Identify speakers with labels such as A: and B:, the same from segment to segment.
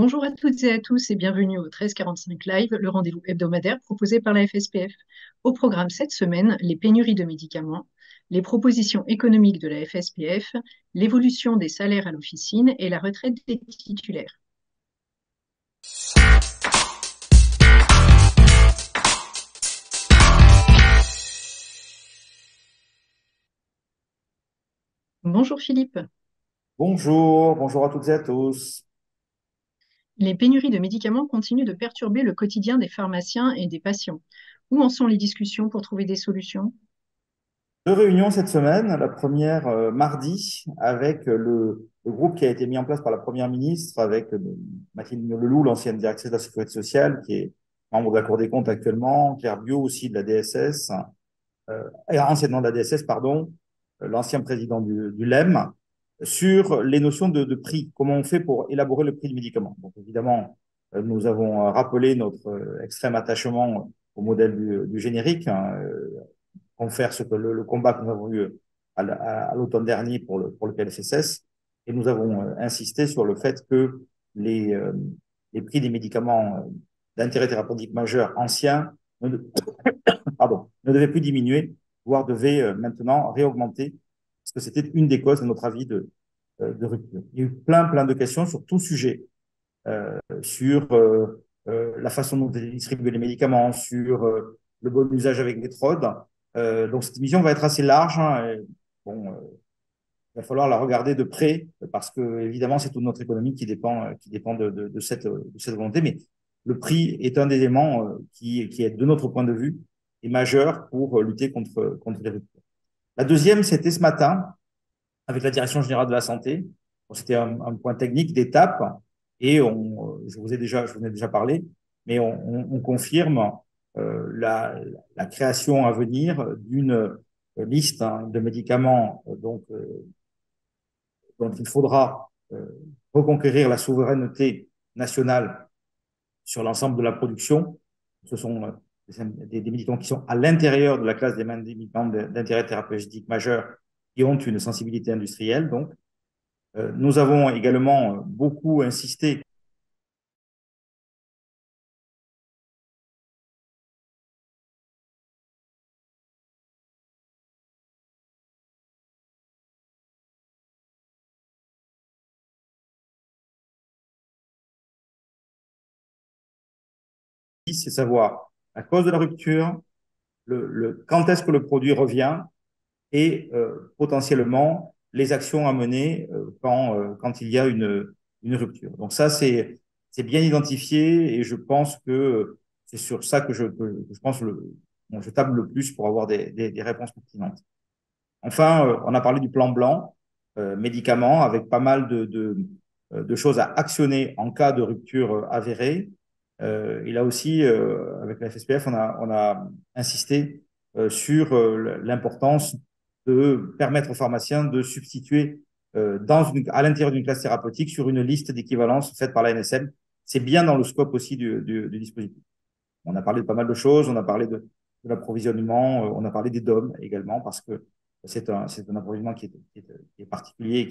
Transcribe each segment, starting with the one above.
A: Bonjour à toutes et à tous et bienvenue au 1345 Live, le rendez-vous hebdomadaire proposé par la FSPF. Au programme cette semaine, les pénuries de médicaments, les propositions économiques de la FSPF, l'évolution des salaires à l'officine et la retraite des titulaires. Bonjour Philippe.
B: Bonjour, bonjour à toutes et à tous.
A: Les pénuries de médicaments continuent de perturber le quotidien des pharmaciens et des patients. Où en sont les discussions pour trouver des solutions?
B: Deux réunions cette semaine. La première mardi avec le groupe qui a été mis en place par la Première ministre, avec Mathilde Leloup, l'ancienne directrice de la Sécurité sociale, qui est membre de la Cour des comptes actuellement, Claire Biot aussi de la DSS, et anciennement de la DSS, pardon, l'ancien président du LEM, sur les notions de prix. Comment on fait pour élaborer le prix du médicament? Donc évidemment, nous avons rappelé notre extrême attachement au modèle du générique, hein, confère ce que le combat que nous avons eu à l'automne dernier pour le PLFSS. Et nous avons insisté sur le fait que les, euh, les prix des médicaments d'intérêt thérapeutique majeur anciens ne, pardon, ne devaient plus diminuer, voire devaient maintenant réaugmenter, parce que c'était une des causes, à notre avis, de rupture. Il y a eu plein de questions sur tout sujet, sur la façon dont est distribué les médicaments, sur le bon usage avec les trodes. Donc cette émission va être assez large, hein, et, bon, il va falloir la regarder de près parce que évidemment c'est toute notre économie qui dépend de cette volonté. Mais le prix est un des éléments qui est de notre point de vue est majeur pour lutter contre les ruptures. La deuxième, c'était ce matin avec la Direction générale de la santé. Bon, c'était un point technique d'étape et je vous en ai déjà parlé, mais on confirme la création à venir d'une liste, hein, de médicaments dont il faudra reconquérir la souveraineté nationale sur l'ensemble de la production. Ce sont des médicaments qui sont à l'intérieur de la classe des médicaments d'intérêt thérapeutique majeur qui ont une sensibilité industrielle. Donc, nous avons également beaucoup insisté c'est savoir, à cause de la rupture, quand est-ce que le produit revient et potentiellement les actions à mener quand il y a une rupture. Donc ça, c'est bien identifié et je pense que c'est sur ça que je pense bon, je table le plus pour avoir des réponses pertinentes. Enfin, on a parlé du plan blanc, médicaments, avec pas mal de choses à actionner en cas de rupture avérée. Et là aussi, avec la FSPF, on a insisté sur l'importance de permettre aux pharmaciens de substituer à l'intérieur d'une classe thérapeutique sur une liste d'équivalence faite par la NSM. C'est bien dans le scope aussi du dispositif. On a parlé de pas mal de choses, on a parlé de l'approvisionnement, on a parlé des DOM également, parce que c'est un approvisionnement qui est particulier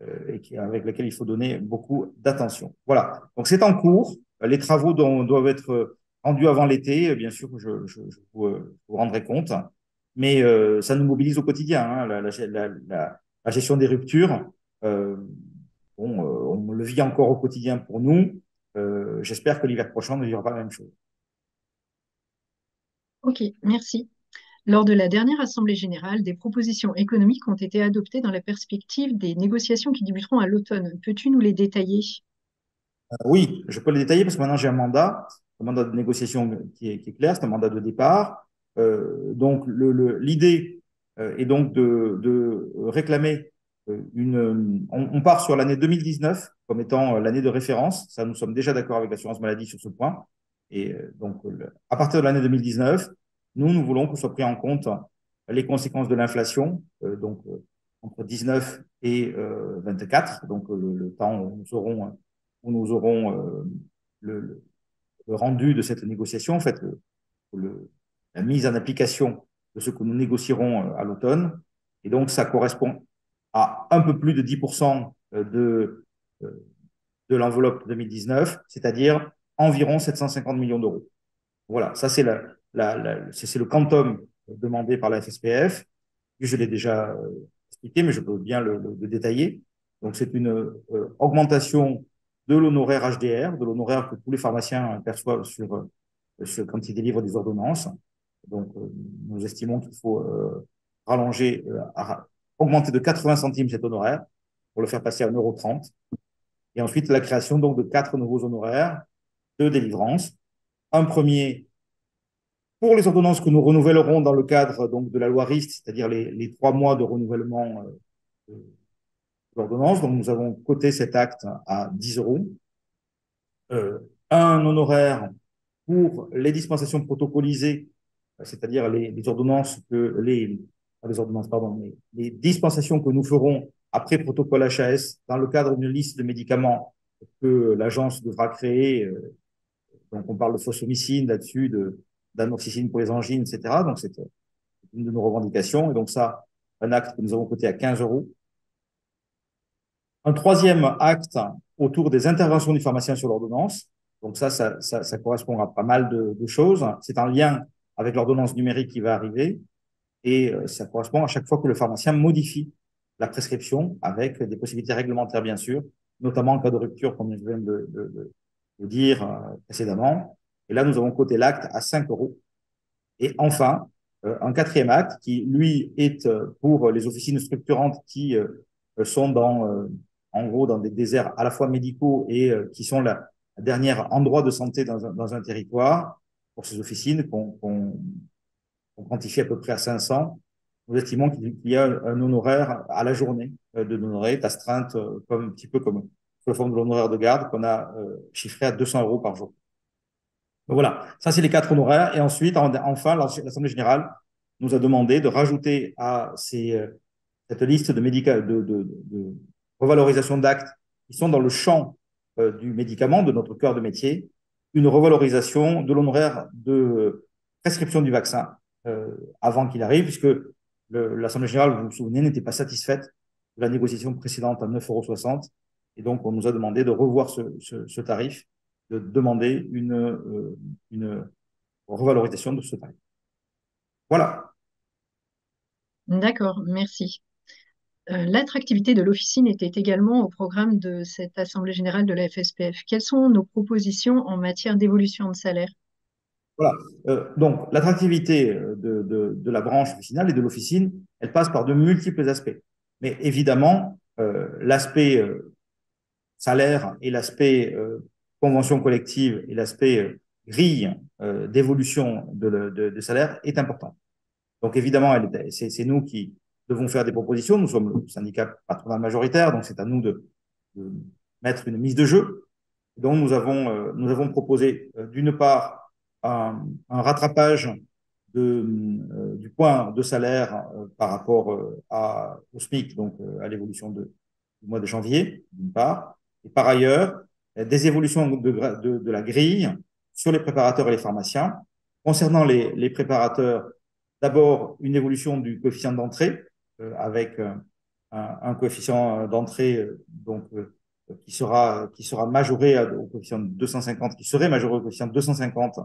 B: avec lequel il faut donner beaucoup d'attention. Voilà, donc c'est en cours. Les travaux doivent être rendus avant l'été, bien sûr, vous rendrai compte, mais ça nous mobilise au quotidien, hein, la gestion des ruptures. Euh, bon, on le vit encore au quotidien pour nous. J'espère que l'hiver prochain ne vivra pas la même chose.
A: Ok, merci. Lors de la dernière Assemblée générale, des propositions économiques ont été adoptées dans la perspective des négociations qui débuteront à l'automne. Peux-tu nous les détailler?
B: Oui, je peux le détailler parce que maintenant j'ai un mandat de négociation qui est clair, c'est un mandat de départ. Donc l'idée est donc de réclamer on part sur l'année 2019 comme étant l'année de référence. Ça, nous sommes déjà d'accord avec l'assurance maladie sur ce point. Et donc à partir de l'année 2019, nous voulons que soient pris en compte les conséquences de l'inflation, entre 19 et 24, donc le temps où nous aurons le, le rendu de cette négociation, en fait, la mise en application de ce que nous négocierons à l'automne. Et donc, ça correspond à un peu plus de 10% de, de l'enveloppe 2019, c'est-à-dire environ 750 millions d'euros. Voilà, ça c'est c'est le quantum demandé par la FSPF. Je l'ai déjà expliqué, mais je peux bien le détailler. Donc c'est une augmentation de l'honoraire HDR, de l'honoraire que tous les pharmaciens perçoivent quand ils délivrent des ordonnances. Donc nous estimons qu'il faut rallonger, augmenter de 80 centimes cet honoraire pour le faire passer à 1,30 €. Et ensuite, la création donc de 4 nouveaux honoraires de délivrance. Un premier pour les ordonnances que nous renouvellerons dans le cadre donc, de la loi RIST, c'est-à-dire les 3 mois de renouvellement de l'ordonnance. Donc, nous avons coté cet acte à 10 €. Un honoraire pour les dispensations protocolisées, c'est-à-dire les ordonnances les ordonnances, pardon, mais les dispensations que nous ferons après protocole HAS dans le cadre d'une liste de médicaments que l'agence devra créer. Donc, on parle de phosphomycine là-dessus, d'amoxicilline pour les angines, etc. Donc, c'est une de nos revendications. Et donc, ça, un acte que nous avons coté à 15 €. Un troisième acte autour des interventions du pharmacien sur l'ordonnance. Donc, ça correspond à pas mal de choses. C'est en lien avec l'ordonnance numérique qui va arriver. Et ça correspond à chaque fois que le pharmacien modifie la prescription avec des possibilités réglementaires, bien sûr, notamment en cas de rupture, comme je viens de dire précédemment. Et là, nous avons coté l'acte à 5 €. Et enfin, un quatrième acte qui, lui, est pour les officines structurantes qui sont en gros, dans des déserts à la fois médicaux et qui sont la dernière endroit de santé dans un territoire. Pour ces officines qu'on quantifie à peu près à 500, nous estimons qu'il y a un honoraire à la journée de l'honoraire astreinte, un petit peu comme sous la forme de l'honoraire de garde qu'on a chiffré à 200 € par jour. Donc voilà, ça c'est les 4 honoraires. Et ensuite, enfin, l'Assemblée générale nous a demandé de rajouter à cette liste de revalorisation d'actes qui sont dans le champ du médicament, de notre cœur de métier, une revalorisation de l'honoraire de prescription du vaccin avant qu'il arrive, puisque l'Assemblée générale, vous vous souvenez, n'était pas satisfaite de la négociation précédente à 9,60 €. Et donc, on nous a demandé de revoir ce tarif, de demander une revalorisation de ce tarif. Voilà.
A: D'accord, merci. L'attractivité de l'officine était également au programme de cette Assemblée générale de la FSPF. Quelles sont nos propositions en matière d'évolution de salaire?
B: Voilà. Donc, l'attractivité de la branche officinale et de l'officine, elle passe par de multiples aspects. Mais évidemment, l'aspect salaire et l'aspect convention collective et l'aspect grille d'évolution de salaire est important. Donc, évidemment, c'est nous qui devons faire des propositions. Nous sommes le syndicat patronal majoritaire, donc c'est à nous de mettre une mise de jeu. Donc, nous avons proposé, d'une part, un rattrapage du point de salaire par rapport au SMIC, donc à l'évolution du mois de janvier, d'une part. Et par ailleurs, des évolutions de la grille sur les préparateurs et les pharmaciens. Concernant les préparateurs, d'abord une évolution du coefficient d'entrée avec un coefficient d'entrée qui sera majoré au coefficient de 250, qui serait majoré au coefficient de 250,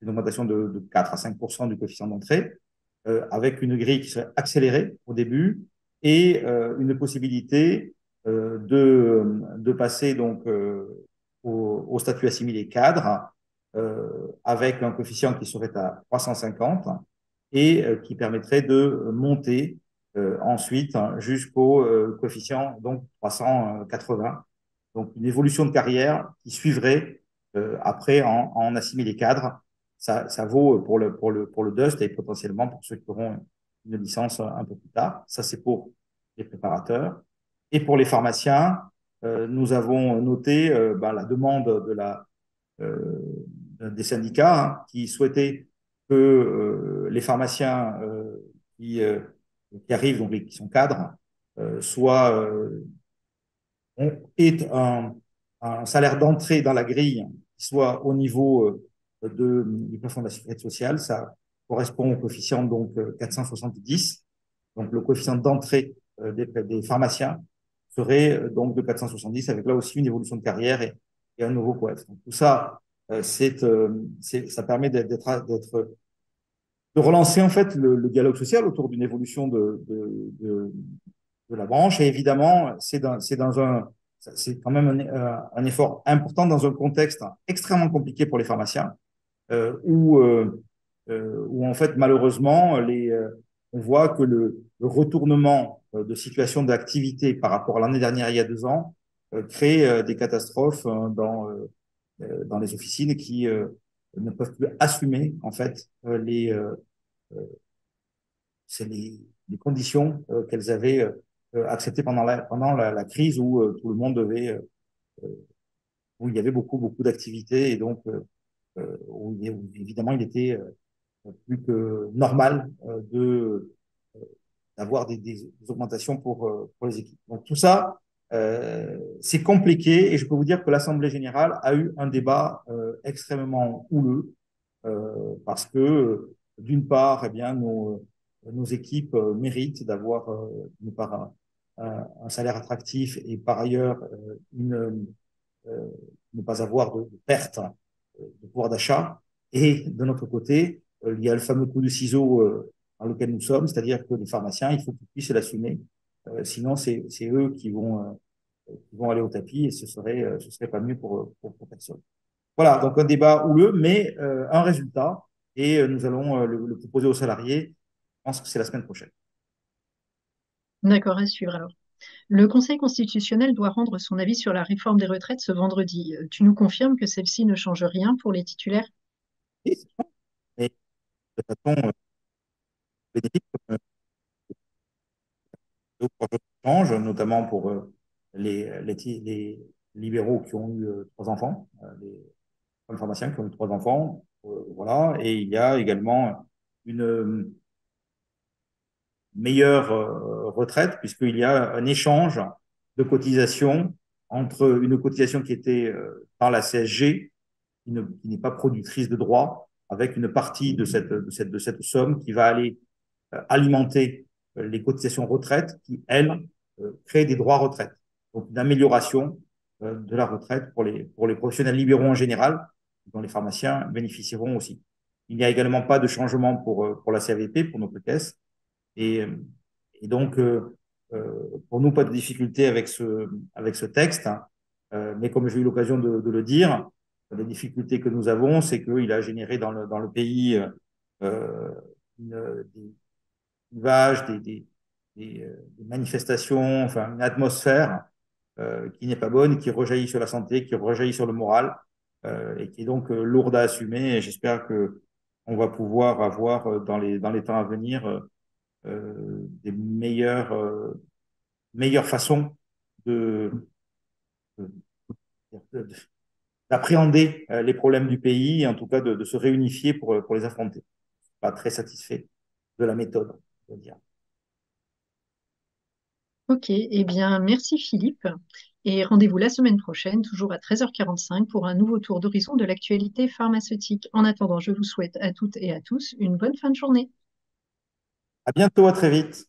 B: une augmentation de 4 à 5% du coefficient d'entrée, avec une grille qui serait accélérée au début et une possibilité de passer donc au statut assimilé cadre avec un coefficient qui serait à 350 et qui permettrait de monter ensuite jusqu'au coefficient donc 380. Donc une évolution de carrière qui suivrait après en assimilé cadre. Ça vaut pour le DUST et potentiellement pour ceux qui auront une licence un peu plus tard. Ça, c'est pour les préparateurs. Et pour les pharmaciens, nous avons noté la demande euh, des syndicats qui souhaitaient que les pharmaciens qui arrivent, donc qui sont cadres, soient aient un salaire d'entrée dans la grille qui soit au niveau du plafond de la sécurité sociale. Ça correspond au coefficient donc 470, donc le coefficient d'entrée des pharmaciens serait donc de 470, avec là aussi une évolution de carrière et un nouveau coef. Donc, tout ça, ça permet de relancer en fait le dialogue social autour d'une évolution de la branche. Et évidemment, c'est quand même un effort important dans un contexte extrêmement compliqué pour les pharmaciens, où en fait, malheureusement, on voit que le retournement de situation d'activité par rapport à l'année dernière, il y a 2 ans, crée des catastrophes dans les officines qui ne peuvent plus assumer, en fait, c'est les conditions qu'elles avaient acceptées pendant la crise où tout le monde où il y avait beaucoup, beaucoup d'activités et donc où, évidemment il était plus que normal d'avoir des augmentations pour les équipes. Donc tout ça, c'est compliqué et je peux vous dire que l'Assemblée générale a eu un débat extrêmement houleux parce que d'une part, eh bien, nos équipes méritent d'avoir d'une part un salaire attractif et par ailleurs euh, ne pas avoir de perte de pouvoir d'achat. Et de notre côté, il y a le fameux coup de ciseau dans lequel nous sommes, c'est-à-dire que les pharmaciens, il faut qu'ils puissent l'assumer. Sinon, c'est eux qui vont aller au tapis et ce serait pas mieux pour personne. Voilà, donc un débat houleux, mais un résultat. Et nous allons le proposer aux salariés. Je pense que c'est la semaine prochaine.
A: D'accord, à suivre alors. Le Conseil constitutionnel doit rendre son avis sur la réforme des retraites ce vendredi. Tu nous confirmes que celle-ci ne change rien pour les titulaires?
B: Et, mais de façon bénéfique, d'autres choses changent, notamment pour les libéraux qui ont eu 3 enfants, les pharmaciens qui ont eu 3 enfants. Voilà. Et il y a également une meilleure retraite, puisqu'il y a un échange de cotisations entre une cotisation qui était dans la CSG, qui n'est pas productrice de droits, avec une partie de cette somme qui va aller alimenter les cotisations retraite qui, elles, créent des droits retraite. Donc, une amélioration de la retraite pour les professionnels libéraux en général, dont les pharmaciens bénéficieront aussi. Il n'y a également pas de changement pour la CAVP, pour notre caisse. Et, et donc, pour nous, pas de difficulté avec ce texte. Hein. Mais comme j'ai eu l'occasion de le dire, les difficultés que nous avons, c'est qu'il a généré dans le pays des clivages, des manifestations, enfin une atmosphère qui n'est pas bonne, qui rejaillit sur la santé, qui rejaillit sur le moral, et qui est donc lourde à assumer. Et j'espère que on va pouvoir avoir dans les temps à venir des meilleures façons de, de- de- d'appréhender les problèmes du pays et en tout cas de se réunifier pour les affronter. Pas très satisfait de la méthode, on va dire.
A: Ok, eh bien, merci Philippe. Et rendez-vous la semaine prochaine, toujours à 13h45, pour un nouveau tour d'horizon de l'actualité pharmaceutique. En attendant, je vous souhaite à toutes et à tous une bonne fin de journée.
B: À bientôt, à très vite.